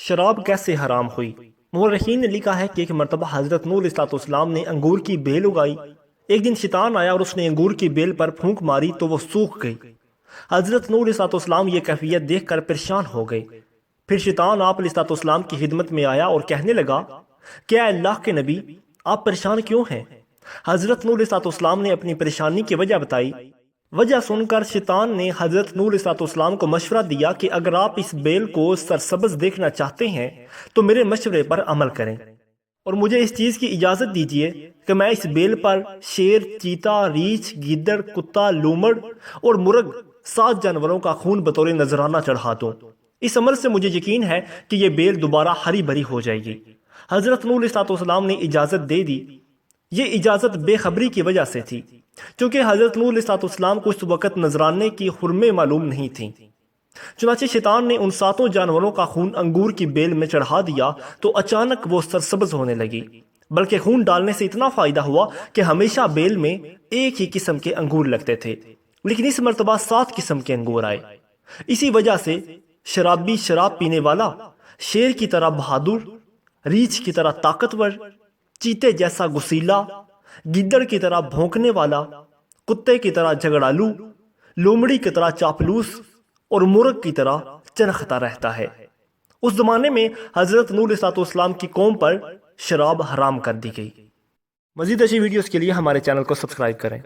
شراب کیسے حرام ہوئی؟ مورخین نے لکھا ہے کہ ایک مرتبہ حضرت نوح علیہ السلام نے انگور کی بیل اگائی۔ ایک دن شیطان آیا اور اس نے انگور کی بیل پر پھونک ماری تو وہ سوکھ گئی۔ حضرت نوح علیہ السلام یہ کیفیت دیکھ کر پریشان ہو گئے۔ پھر شیطان آپ علیہ السلام کی خدمت میں آیا اور کہنے لگا کہ اے اللہ کے نبی، آپ پریشان کیوں ہیں؟ حضرت نوح علیہ السلام نے اپنی پریشانی کی وجہ بتائی۔ وجہ سن کر شیطان نے حضرت نوح علیہ السلام کو مشورہ دیا کہ اگر آپ اس بیل کو سرسبز دیکھنا چاہتے ہیں تو میرے مشورے پر عمل کریں، اور مجھے اس چیز کی اجازت دیجیے کہ میں اس بیل پر شیر، چیتا، ریچھ، گیدڑ، کتا، لومڑ اور مرغ 7 جانوروں کا خون بطور نذرانہ چڑھا دوں۔ اس عمل سے مجھے یقین ہے کہ یہ بیل دوبارہ ہری بھری ہو جائے گی۔ حضرت نوح علیہ السلام نے اجازت دے دی۔ یہ اجازت بے خبری کی وجہ سے تھی، چونکہ حضرت نوح علیہ السلام کو اس وقت نذرانے کی حرمیں معلوم نہیں تھیں۔ چنانچہ شیطان نے ان 7 جانوروں کا خون انگور کی بیل میں چڑھا دیا تو اچانک وہ سرسبز ہونے لگی، بلکہ خون ڈالنے سے اتنا فائدہ ہوا کہ ہمیشہ بیل میں ایک ہی قسم کے انگور لگتے تھے، لیکن اس مرتبہ 7 قسم کے انگور آئے۔ اسی وجہ سے شرابی شراب پینے والا شیر کی طرح بہادر، ریچھ کی طرح طاقتور، چیتے جیسا غسیلا، گیدڑ کی طرح بھونکنے والا، کتے کی طرح جھگڑالو، لومڑی کی طرح چاپلوس اور مرغ کی طرح چنختا رہتا ہے۔ اس زمانے میں حضرت نوح علیہ السلام کی قوم پر شراب حرام کر دی گئی۔ مزید اچھی ویڈیوز کے لیے ہمارے چینل کو سبسکرائب کریں۔